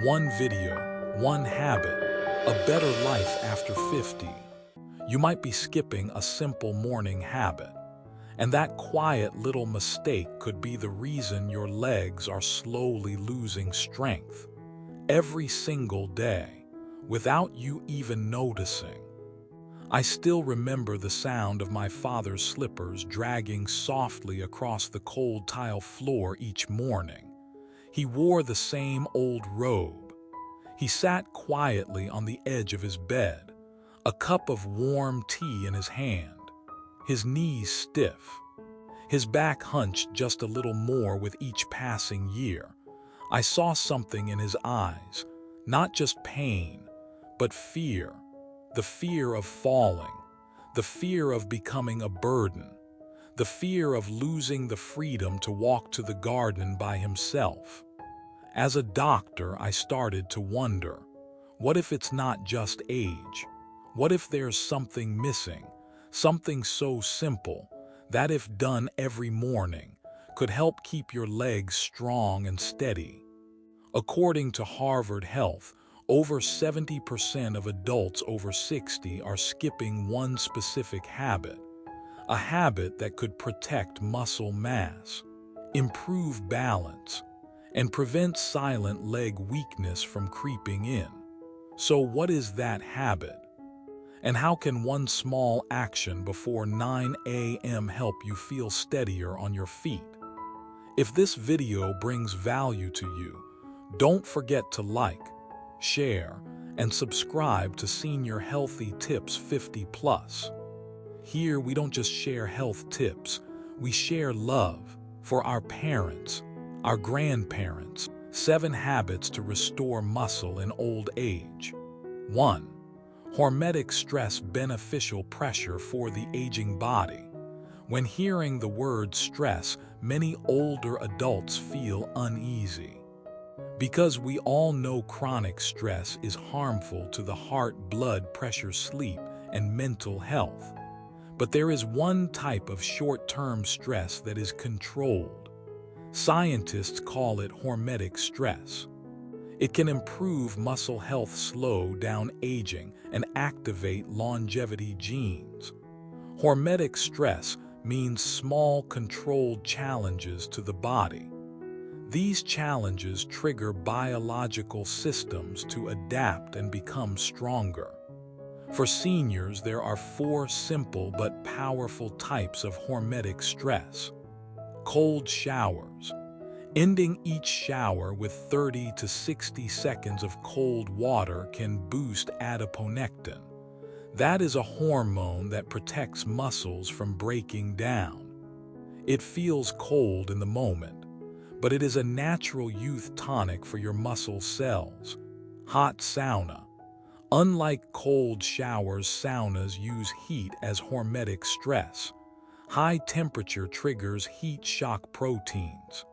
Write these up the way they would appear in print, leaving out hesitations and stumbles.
One video, one habit, a better life after 50. You might be skipping a simple morning habit, and that quiet little mistake could be the reason your legs are slowly losing strength every single day without you even noticing. I still remember the sound of my father's slippers dragging softly across the cold tile floor each morning. He wore the same old robe. He sat quietly on the edge of his bed, a cup of warm tea in his hand, his knees stiff, his back hunched just a little more with each passing year. I saw something in his eyes, not just pain, but fear. The fear of falling, the fear of becoming a burden, the fear of losing the freedom to walk to the garden by himself. As a doctor, I started to wonder, what if it's not just age? What if there's something missing, something so simple that if done every morning, could help keep your legs strong and steady? According to Harvard Health, over 70% of adults over 60 are skipping one specific habit, a habit that could protect muscle mass, improve balance, and prevent silent leg weakness from creeping in. So what is that habit? And how can one small action before 9 a.m. help you feel steadier on your feet? If this video brings value to you, don't forget to like, share, and subscribe to Senior Healthy Tips 50+. Here we don't just share health tips, we share love for our parents, our grandparents. 7 habits to restore muscle in old age. 1. HORMETIC stress beneficial pressure for the aging body. When hearing the word stress, many older adults feel uneasy. Because we all know chronic stress is harmful to the heart, blood pressure, sleep, and mental health. But there is one type of short-term stress that is controlled. Scientists call it hormetic stress. It can improve muscle health, slow down aging, and activate longevity genes. Hormetic stress means small, controlled challenges to the body. These challenges trigger biological systems to adapt and become stronger. For seniors, there are 4 simple but powerful types of hormetic stress. Cold showers. Ending each shower with 30 to 60 seconds of cold water can boost adiponectin. That is a hormone that protects muscles from breaking down. It feels cold in the moment, but it is a natural youth tonic for your muscle cells. Hot sauna. Unlike cold showers, saunas use heat as hormetic stress. High temperature triggers heat shock proteins.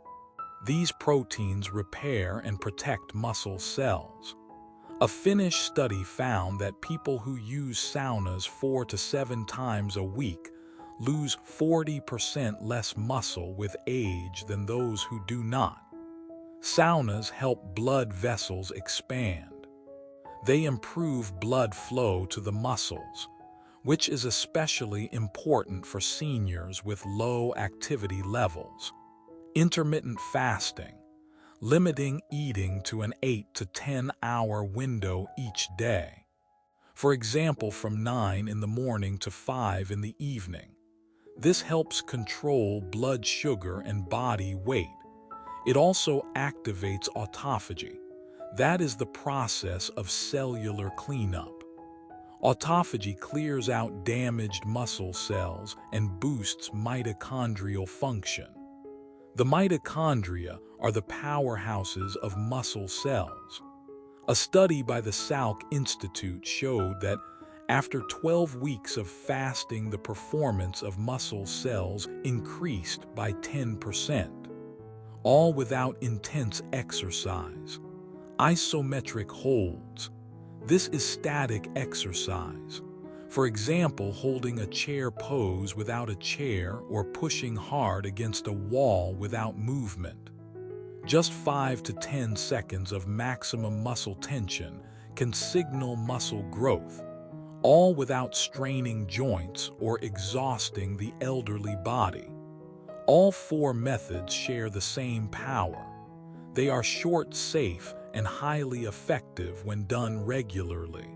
These proteins repair and protect muscle cells. A Finnish study found that people who use saunas 4 to 7 times a week lose 40% less muscle with age than those who do not. Saunas help blood vessels expand. They improve blood flow to the muscles, which is especially important for seniors with low activity levels. Intermittent fasting, limiting eating to an 8 to 10 hour window each day. For example, from 9 in the morning to 5 in the evening. This helps control blood sugar and body weight. It also activates autophagy. That is the process of cellular cleanup. Autophagy clears out damaged muscle cells and boosts mitochondrial function. The mitochondria are the powerhouses of muscle cells. A study by the Salk Institute showed that after 12 weeks of fasting, the performance of muscle cells increased by 10%, all without intense exercise. Isometric holds. This is static exercise. For example, holding a chair pose without a chair or pushing hard against a wall without movement. Just 5 to 10 seconds of maximum muscle tension can signal muscle growth, all without straining joints or exhausting the elderly body. All four methods share the same power. They are short, safe, and highly effective when done regularly.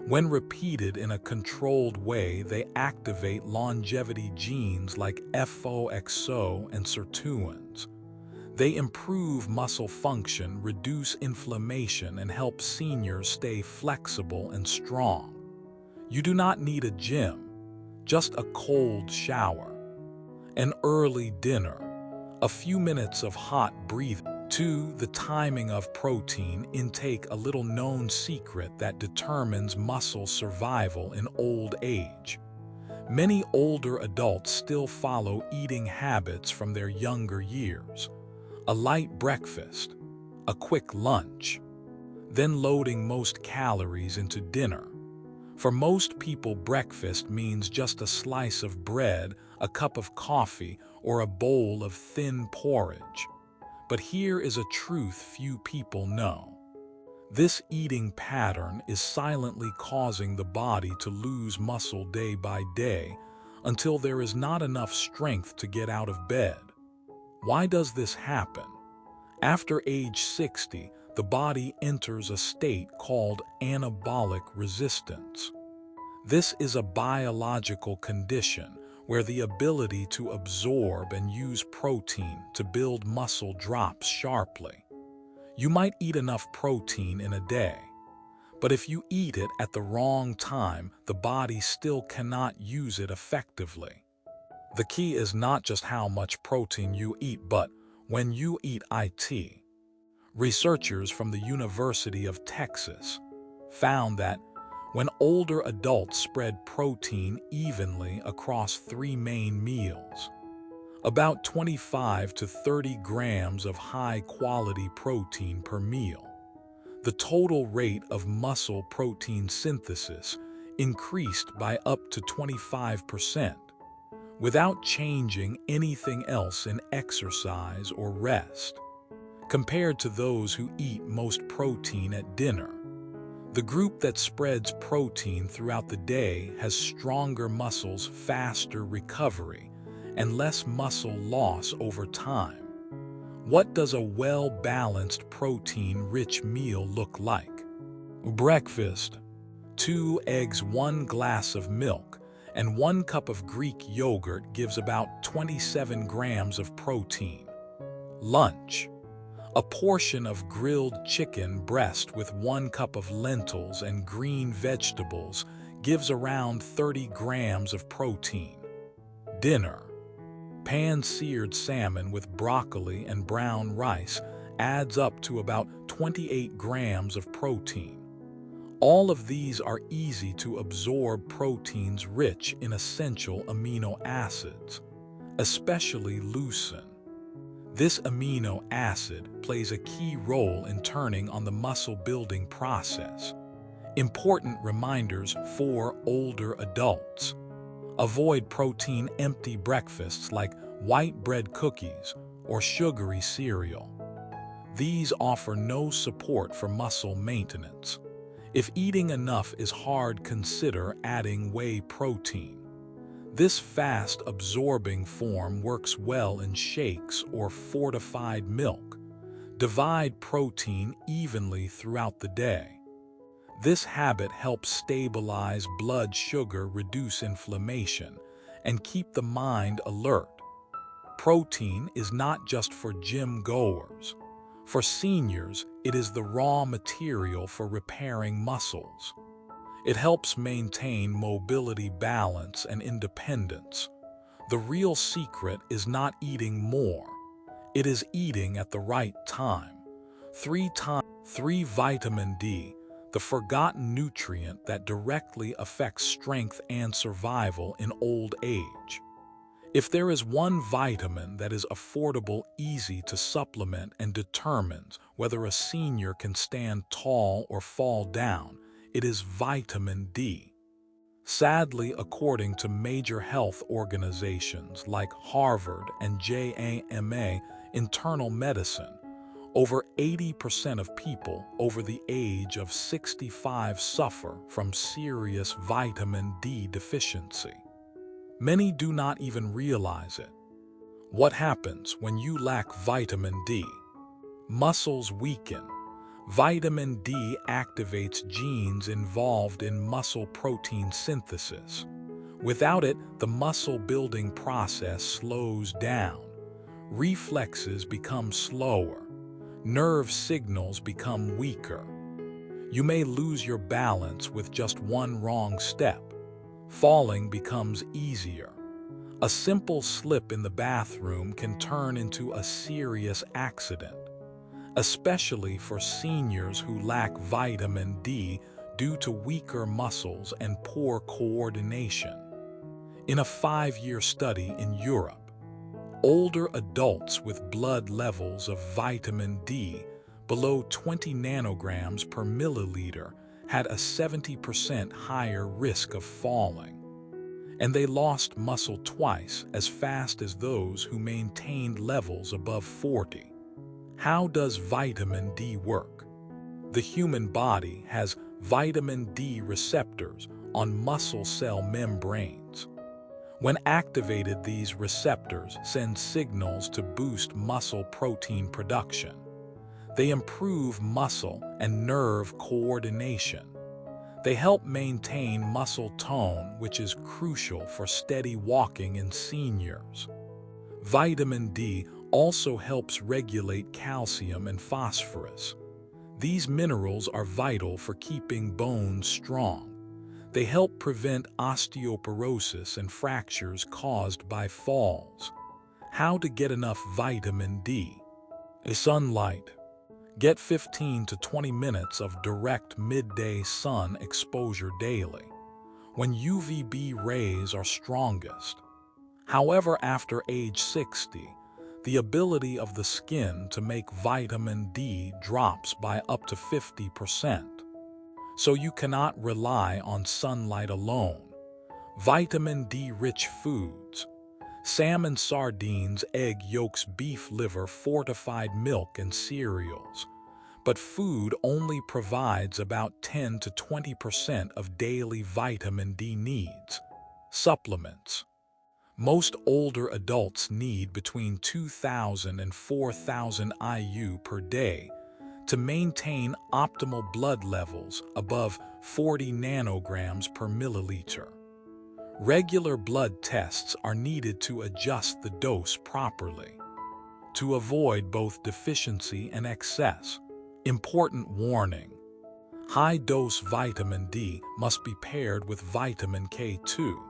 When repeated in a controlled way, they activate longevity genes like FOXO and sirtuins. They improve muscle function, reduce inflammation, and help seniors stay flexible and strong. You do not need a gym, just a cold shower, an early dinner, a few minutes of hot breathing. 2. The timing of protein intake, a little known secret that determines muscle survival in old age. Many older adults still follow eating habits from their younger years. A light breakfast, a quick lunch, then loading most calories into dinner. For most people, breakfast means just a slice of bread, a cup of coffee, or a bowl of thin porridge. But here is a truth few people know. This eating pattern is silently causing the body to lose muscle day by day until there is not enough strength to get out of bed. Why does this happen? After age 60, the body enters a state called anabolic resistance. This is a biological condition where the ability to absorb and use protein to build muscle drops sharply. You might eat enough protein in a day, but if you eat it at the wrong time, the body still cannot use it effectively. The key is not just how much protein you eat, but when you eat it. Researchers from the University of Texas found that when older adults spread protein evenly across 3 main meals, about 25 to 30 grams of high-quality protein per meal, the total rate of muscle protein synthesis increased by up to 25%, without changing anything else in exercise or rest. Compared to those who eat most protein at dinner, the group that spreads protein throughout the day has stronger muscles, faster recovery, and less muscle loss over time. What does a well-balanced, protein-rich meal look like? Breakfast: 2 eggs, 1 glass of milk, and 1 cup of Greek yogurt gives about 27 grams of protein. Lunch: a portion of grilled chicken breast with 1 cup of lentils and green vegetables gives around 30 grams of protein. Dinner: pan-seared salmon with broccoli and brown rice adds up to about 28 grams of protein. All of these are easy to absorb proteins rich in essential amino acids, especially leucine. This amino acid plays a key role in turning on the muscle-building process. Important reminders for older adults: avoid protein-empty breakfasts like white bread cookies or sugary cereal. These offer no support for muscle maintenance. If eating enough is hard, consider adding whey protein. This fast-absorbing form works well in shakes or fortified milk. Divide protein evenly throughout the day. This habit helps stabilize blood sugar, reduce inflammation, and keep the mind alert. Protein is not just for gym goers. For seniors, it is the raw material for repairing muscles. It helps maintain mobility, balance, and independence. The real secret is not eating more. It is eating at the right time. 3. Vitamin D, the forgotten nutrient that directly affects strength and survival in old age. If there is one vitamin that is affordable, easy to supplement, and determines whether a senior can stand tall or fall down, it is vitamin D. Sadly, according to major health organizations like Harvard and JAMA Internal Medicine, Over 80% of people over the age of 65 suffer from serious vitamin D deficiency. Many do not even realize it. What happens when you lack vitamin D? Muscles weaken. Vitamin D activates genes involved in muscle protein synthesis. Without it, the muscle-building process slows down. Reflexes become slower. Nerve signals become weaker. You may lose your balance with just one wrong step. Falling becomes easier. A simple slip in the bathroom can turn into a serious accident, especially for seniors who lack vitamin D due to weaker muscles and poor coordination. In a 5-year study in Europe, older adults with blood levels of vitamin D below 20 nanograms per milliliter had a 70% higher risk of falling, and they lost muscle twice as fast as those who maintained levels above 40. How does vitamin D work? The human body has vitamin D receptors on muscle cell membranes. When activated, these receptors send signals to boost muscle protein production. They improve muscle and nerve coordination. They help maintain muscle tone, which is crucial for steady walking in seniors. Vitamin D also helps regulate calcium and phosphorus. These minerals are vital for keeping bones strong. They help prevent osteoporosis and fractures caused by falls. How to get enough vitamin D? Sunlight. Get 15 to 20 minutes of direct midday sun exposure daily, when UVB rays are strongest. However, after age 60, the ability of the skin to make vitamin D drops by up to 50%. So you cannot rely on sunlight alone. Vitamin D-rich foods: salmon, sardines, egg yolks, beef liver, fortified milk, and cereals. But food only provides about 10 to 20% of daily vitamin D needs. Supplements. Most older adults need between 2,000 and 4,000 IU per day to maintain optimal blood levels above 40 nanograms per milliliter. Regular blood tests are needed to adjust the dose properly, to avoid both deficiency and excess. Important warning: high-dose vitamin D must be paired with vitamin K2,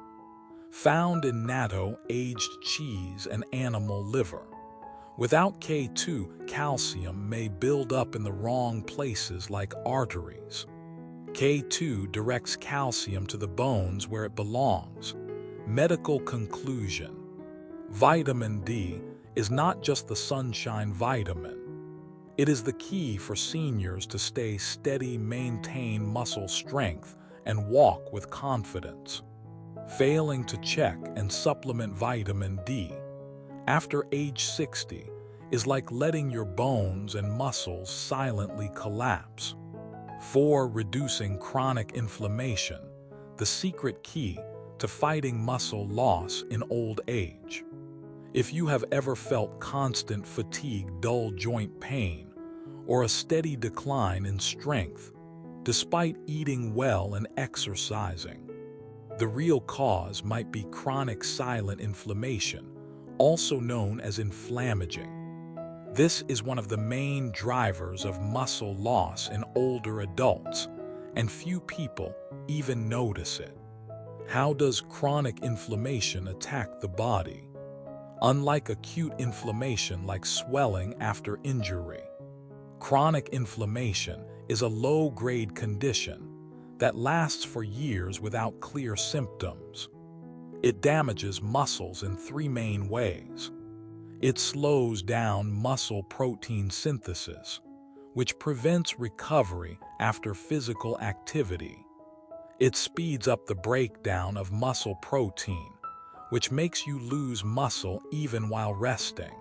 found in natto, aged cheese, and animal liver. Without K2, calcium may build up in the wrong places like arteries. K2 directs calcium to the bones where it belongs. Medical conclusion: vitamin D is not just the sunshine vitamin. It is the key for seniors to stay steady, maintain muscle strength, and walk with confidence. Failing to check and supplement vitamin D after age 60 is like letting your bones and muscles silently collapse. For reducing chronic inflammation, the secret key to fighting muscle loss in old age. If you have ever felt constant fatigue, dull joint pain, or a steady decline in strength, despite eating well and exercising, the real cause might be chronic silent inflammation, also known as inflammaging. This is one of the main drivers of muscle loss in older adults, and few people even notice it. How does chronic inflammation attack the body? Unlike acute inflammation like swelling after injury, chronic inflammation is a low-grade condition that lasts for years without clear symptoms. It damages muscles in 3 main ways. It slows down muscle protein synthesis, which prevents recovery after physical activity. It speeds up the breakdown of muscle protein, which makes you lose muscle even while resting.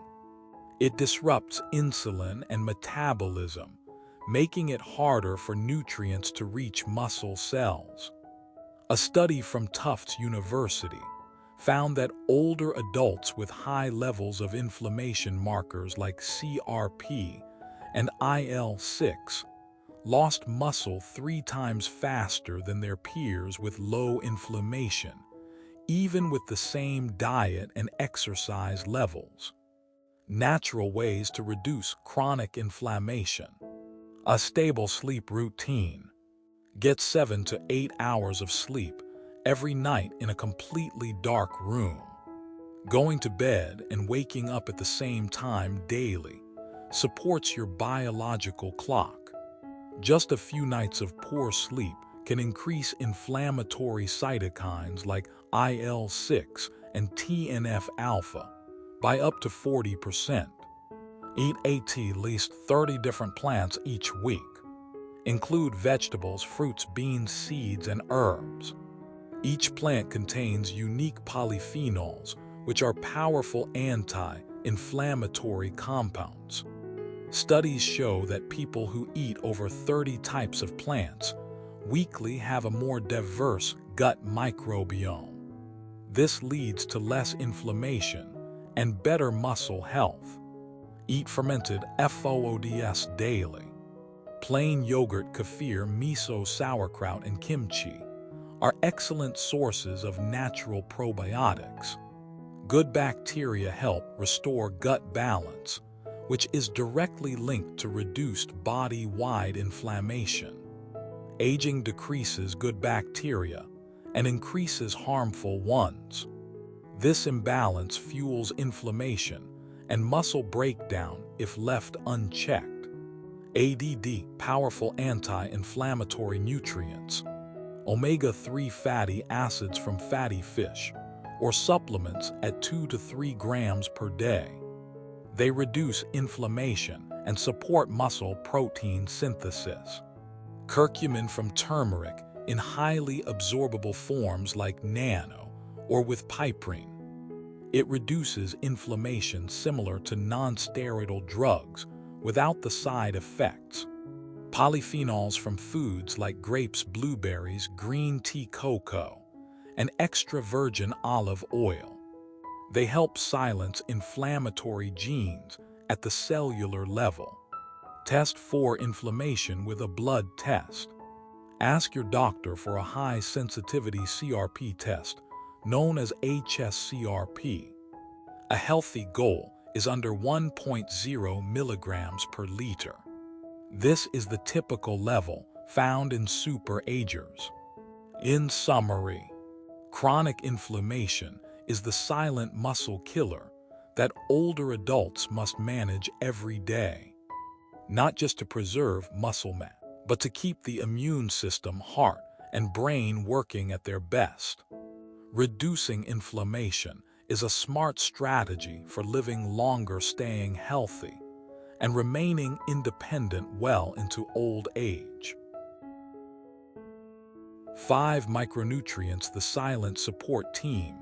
It disrupts insulin and metabolism, making it harder for nutrients to reach muscle cells. A study from Tufts University found that older adults with high levels of inflammation markers like CRP and IL-6 lost muscle 3 times faster than their peers with low inflammation, even with the same diet and exercise levels. Natural ways to reduce chronic inflammation. A stable sleep routine. Get 7 to 8 hours of sleep every night in a completely dark room. Going to bed and waking up at the same time daily supports your biological clock. Just a few nights of poor sleep can increase inflammatory cytokines like IL-6 and TNF-alpha by up to 40%. Eat at least 30 different plants each week. Include vegetables, fruits, beans, seeds, and herbs. Each plant contains unique polyphenols, which are powerful anti-inflammatory compounds. Studies show that people who eat over 30 types of plants weekly have a more diverse gut microbiome. This leads to less inflammation and better muscle health. Eat fermented foods daily. Plain yogurt, kefir, miso, sauerkraut, and kimchi are excellent sources of natural probiotics. Good bacteria help restore gut balance, which is directly linked to reduced body-wide inflammation. Aging decreases good bacteria and increases harmful ones. This imbalance fuels inflammation and muscle breakdown if left unchecked. ADD, powerful anti-inflammatory nutrients. Omega-3 fatty acids from fatty fish or supplements at 2 to 3 grams per day. They reduce inflammation and support muscle protein synthesis. Curcumin from turmeric in highly absorbable forms like nano or with piperine. It reduces inflammation similar to non-steroidal drugs without the side effects. Polyphenols from foods like grapes, blueberries, green tea, cocoa, and extra virgin olive oil. They help silence inflammatory genes at the cellular level. Test for inflammation with a blood test. Ask your doctor for a high-sensitivity CRP test, known as HSCRP. A healthy goal is under 1.0 milligrams per liter. This is the typical level found in superagers. In summary, chronic inflammation is the silent muscle killer that older adults must manage every day, not just to preserve muscle mass, but to keep the immune system, heart, and brain working at their best. Reducing inflammation is a smart strategy for living longer, staying healthy, and remaining independent well into old age. 5 micronutrients, the silent support team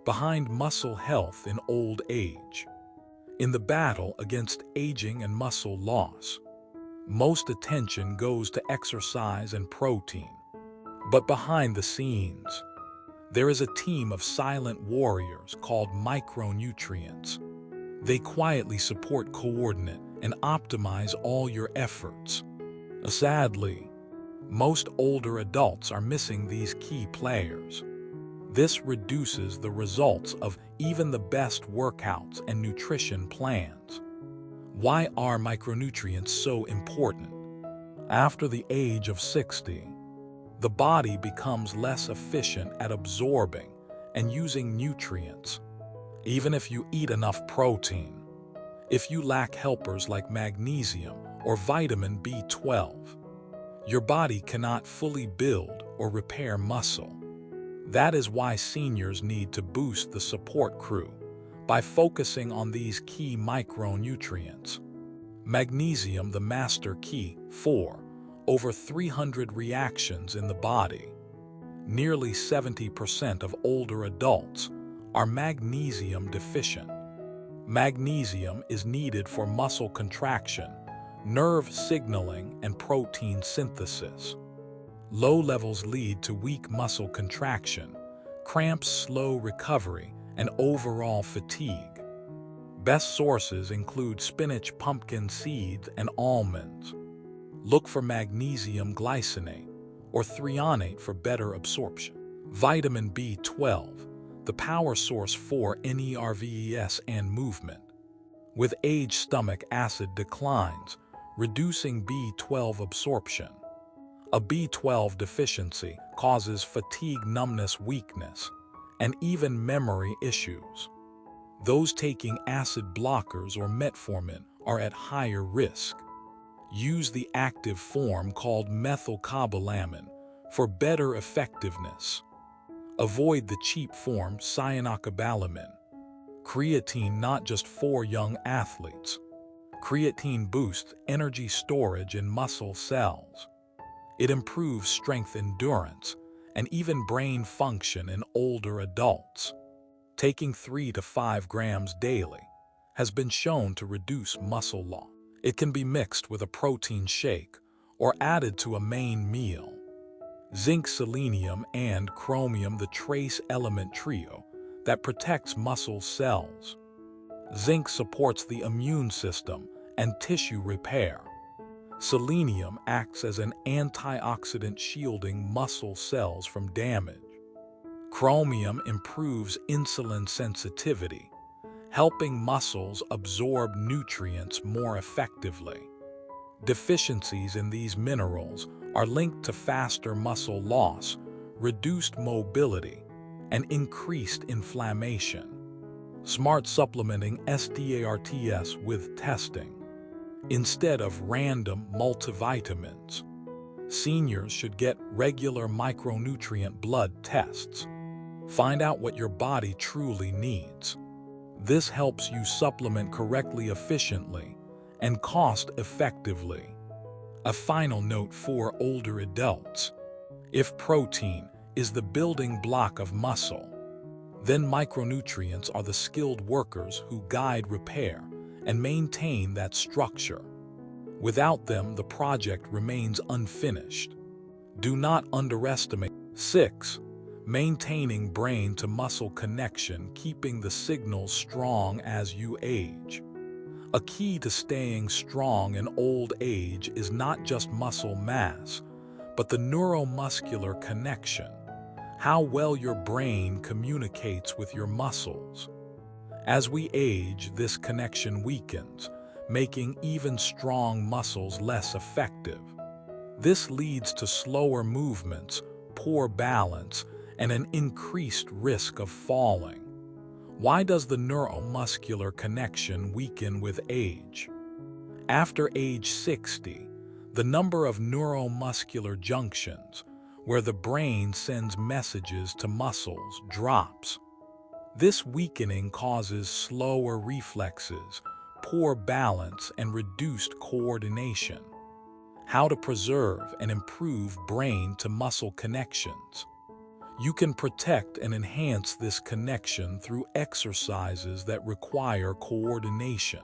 behind muscle health in old age. In the battle against aging and muscle loss, most attention goes to exercise and protein. But behind the scenes, there is a team of silent warriors called micronutrients. They quietly support, coordinate, and optimize all your efforts. Sadly, most older adults are missing these key players. This reduces the results of even the best workouts and nutrition plans. Why are micronutrients so important? After the age of 60, the body becomes less efficient at absorbing and using nutrients, even if you eat enough protein. If you lack helpers like magnesium or vitamin B12, your body cannot fully build or repair muscle. That is why seniors need to boost the support crew by focusing on these key micronutrients. Magnesium, the master key for over 300 reactions in the body. Nearly 70% of older adults are magnesium deficient. Magnesium is needed for muscle contraction, nerve signaling, and protein synthesis. Low levels lead to weak muscle contraction, cramps, slow recovery, and overall fatigue. Best sources include spinach, pumpkin seeds, and almonds. Look for magnesium glycinate or threonate for better absorption. Vitamin B12, the power source for NERVES and movement. With age, stomach acid declines, reducing B12 absorption. A B12 deficiency causes fatigue, numbness, weakness, and even memory issues. Those taking acid blockers or metformin are at higher risk. Use the active form called methylcobalamin for better effectiveness. Avoid the cheap form cyanocobalamin. Creatine, not just for young athletes. Creatine boosts energy storage in muscle cells. It improves strength, endurance, and even brain function in older adults. Taking 3 to 5 grams daily has been shown to reduce muscle loss. It can be mixed with a protein shake or added to a main meal. Zinc, selenium, and chromium, the trace element trio that protects muscle cells. Zinc supports the immune system and tissue repair. Selenium acts as an antioxidant, shielding muscle cells from damage. Chromium improves insulin sensitivity, helping muscles absorb nutrients more effectively. Deficiencies in these minerals are linked to faster muscle loss, reduced mobility, and increased inflammation. Smart supplementing STARTS with testing instead of random multivitamins. Seniors should get regular micronutrient blood tests. Find out what your body truly needs. This helps you supplement correctly, efficiently, and cost-effectively. A final note for older adults: if protein is the building block of muscle, then micronutrients are the skilled workers who guide repair and maintain that structure. Without them, the project remains unfinished. Do not underestimate. 6. Maintaining brain-to-muscle connection, keeping the signals strong as you age. A key to staying strong in old age is not just muscle mass, but the neuromuscular connection, how well your brain communicates with your muscles. As we age, this connection weakens, making even strong muscles less effective. This leads to slower movements, poor balance, and an increased risk of falling. Why does the neuromuscular connection weaken with age? After age 60, the number of neuromuscular junctions, where the brain sends messages to muscles, drops. This weakening causes slower reflexes, poor balance, and reduced coordination. How to preserve and improve brain-to-muscle connections. You can protect and enhance this connection through exercises that require coordination.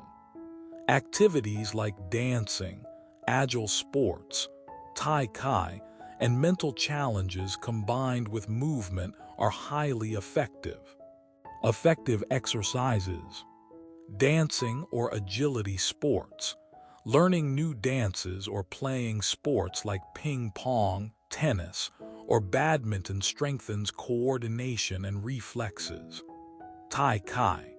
Activities like dancing, agile sports, tai chi, and mental challenges combined with movement are highly effective. Effective exercises: dancing or agility sports. Learning new dances or playing sports like ping pong, tennis, or badminton strengthens coordination and reflexes. Tai chi.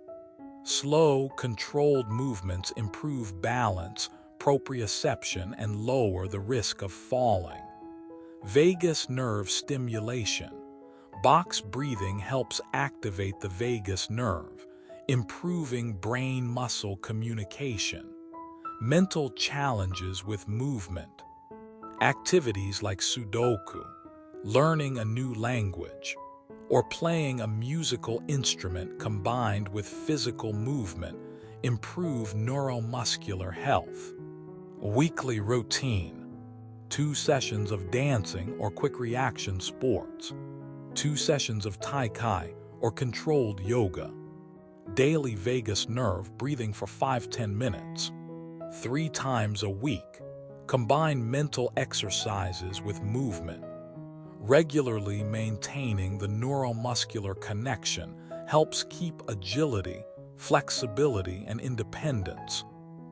Slow, controlled movements improve balance, proprioception, and lower the risk of falling. Vagus nerve stimulation. Box breathing helps activate the vagus nerve, improving brain-muscle communication. Mental challenges with movement. Activities like Sudoku, learning a new language, or playing a musical instrument combined with physical movement improve neuromuscular health. Weekly routine: 2 sessions of dancing or quick reaction sports, 2 sessions of tai chi or controlled yoga. daily vagus nerve breathing for 5–10 minutes. 3 times a week, combine mental exercises with movement. Regularly maintaining the neuromuscular connection helps keep agility, flexibility, and independence,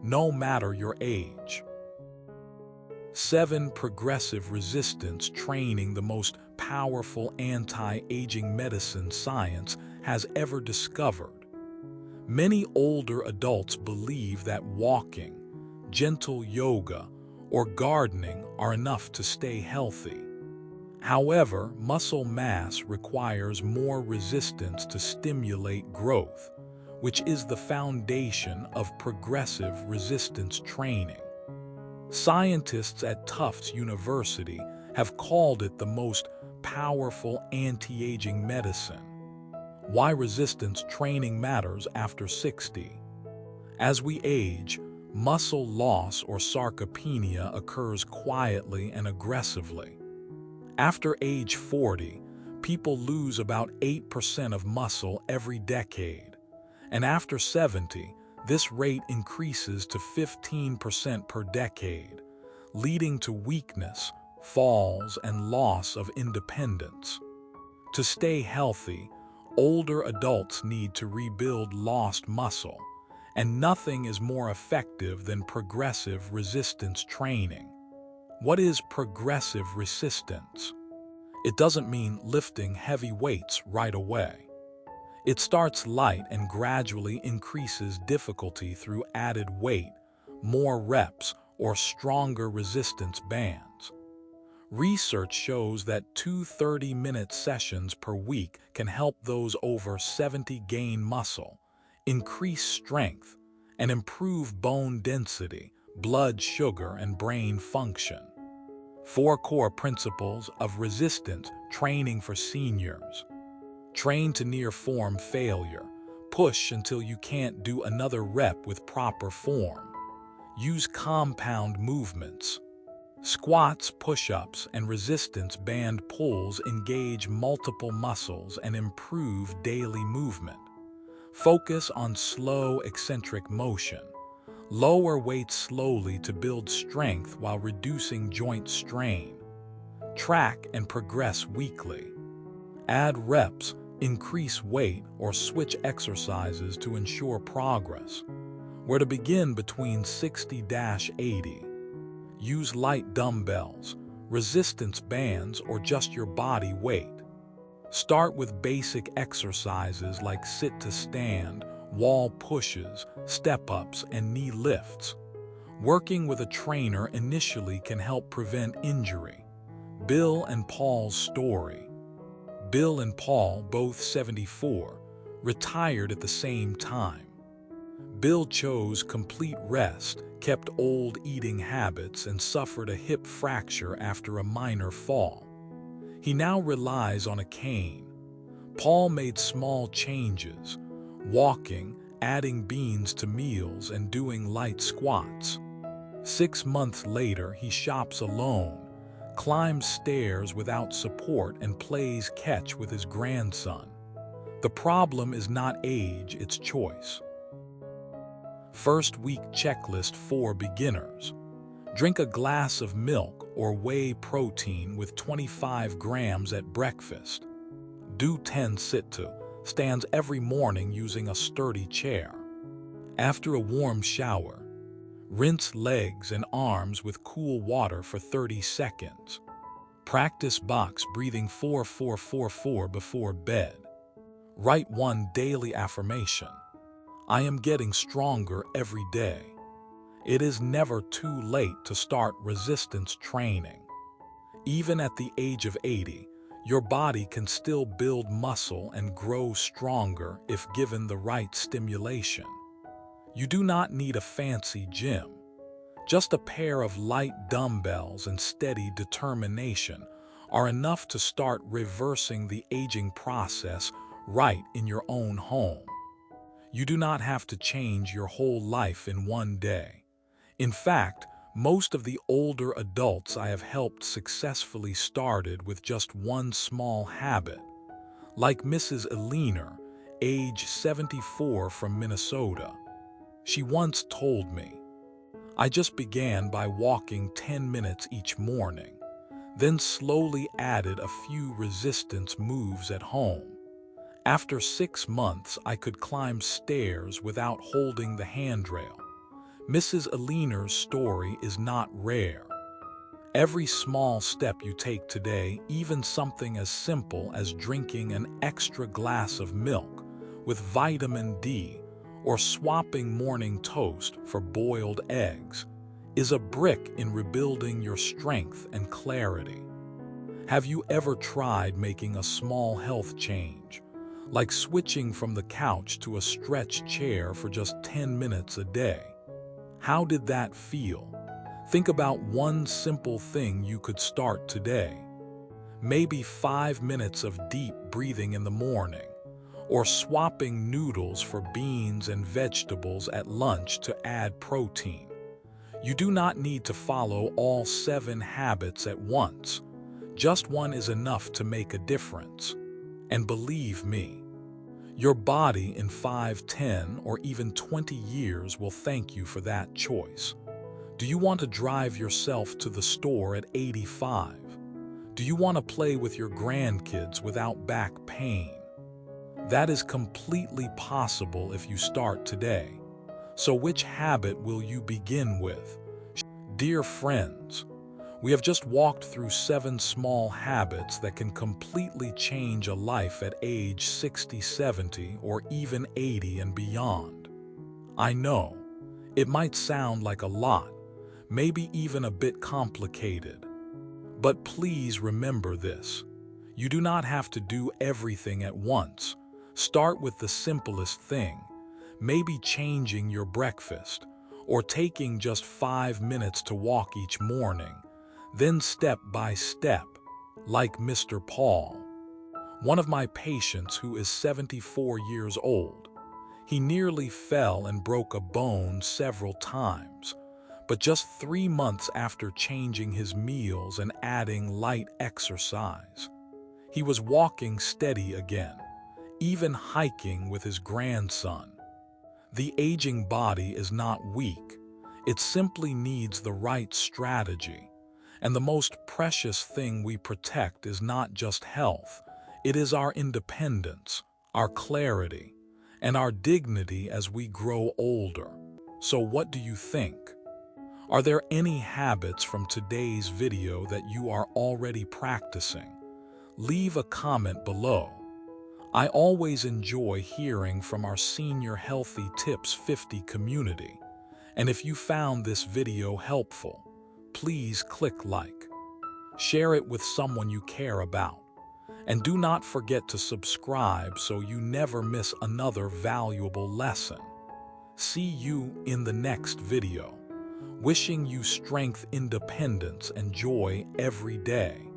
no matter your age. 7. Progressive resistance training, the most powerful anti-aging medicine science has ever discovered. Many older adults believe that walking, gentle yoga, or gardening are enough to stay healthy. However, muscle mass requires more resistance to stimulate growth, which is the foundation of progressive resistance training. Scientists at Tufts University have called it the most powerful anti-aging medicine. Why resistance training matters after 60. As we age, muscle loss or sarcopenia occurs quietly and aggressively. After age 40, people lose about 8% of muscle every decade, and after 70, this rate increases to 15% per decade, leading to weakness, falls, and loss of independence. To stay healthy, older adults need to rebuild lost muscle, and nothing is more effective than progressive resistance training. What is progressive resistance? It doesn't mean lifting heavy weights right away. It starts light and gradually increases difficulty through added weight, more reps, or stronger resistance bands. Research shows that 2 30-minute sessions per week can help those over 70 gain muscle, increase strength, and improve bone density, blood sugar, and brain function. 4 core principles of resistance training for seniors. Train to near form failure. Push until you can't do another rep with proper form. Use compound movements. Squats, push-ups, and resistance band pulls engage multiple muscles and improve daily movement. Focus on slow, eccentric motion. Lower weights slowly to build strength while reducing joint strain. Track and progress weekly. Add reps, increase weight, or switch exercises to ensure progress. Where to begin between 60–80. Use light dumbbells, resistance bands, or just your body weight. Start with basic exercises like sit to stand, wall pushes, step-ups, and knee lifts. Working with a trainer initially can help prevent injury. Bill and Paul's story. Bill and Paul, both 74, retired at the same time. Bill chose complete rest, kept old eating habits, and suffered a hip fracture after a minor fall. He now relies on a cane. Paul made small changes, walking, adding beans to meals, and doing light squats. 6 months later, he shops alone, climbs stairs without support, and plays catch with his grandson. The problem is not age, it's choice. First week checklist for beginners. Drink a glass of milk or whey protein with 25 grams at breakfast. Do 10 sit-to-stands every morning using a sturdy chair. After a warm shower, rinse legs and arms with cool water for 30 seconds. Practice box breathing 4-4-4-4 before bed. Write 1 daily affirmation. I am getting stronger every day. It is never too late to start resistance training. Even at the age of 80, your body can still build muscle and grow stronger if given the right stimulation. You do not need a fancy gym. Just a pair of light dumbbells and steady determination are enough to start reversing the aging process right in your own home. You do not have to change your whole life in one day. In fact, most of the older adults I have helped successfully started with just one small habit. Like Mrs. Eliner, age 74, from Minnesota. She once told me, "I just began by walking 10 minutes each morning, then slowly added a few resistance moves at home. After 6 months, I could climb stairs without holding the handrail." Mrs. Aliner's story is not rare. Every small step you take today, even something as simple as drinking an extra glass of milk with vitamin D or swapping morning toast for boiled eggs, is a brick in rebuilding your strength and clarity. Have you ever tried making a small health change, like switching from the couch to a stretch chair for just 10 minutes a day? How did that feel? Think about one simple thing you could start today. Maybe 5 minutes of deep breathing in the morning, or swapping noodles for beans and vegetables at lunch to add protein. You do not need to follow all 7 habits at once. Just one is enough to make a difference. And believe me, your body in 5, 10, or even 20 years will thank you for that choice. Do you want to drive yourself to the store at 85? Do you want to play with your grandkids without back pain? That is completely possible if you start today. So which habit will you begin with? Dear friends, we have just walked through 7 small habits that can completely change a life at age 60, 70, or even 80 and beyond. I know, it might sound like a lot, maybe even a bit complicated. But please remember this. You do not have to do everything at once. Start with the simplest thing, maybe changing your breakfast, or taking just 5 minutes to walk each morning. Then step by step, like Mr. Paul, one of my patients who is 74 years old. He nearly fell and broke a bone several times, but just 3 months after changing his meals and adding light exercise, he was walking steady again, even hiking with his grandson. The aging body is not weak. It simply needs the right strategy. And the most precious thing we protect is not just health. It is our independence, our clarity, and our dignity as we grow older. So what do you think? Are there any habits from today's video that you are already practicing? Leave a comment below. I always enjoy hearing from our Senior Healthy Tips 50 community. And if you found this video helpful, please click like. Share it with someone you care about. And do not forget to subscribe so you never miss another valuable lesson. See you in the next video. Wishing you strength, independence, and joy every day.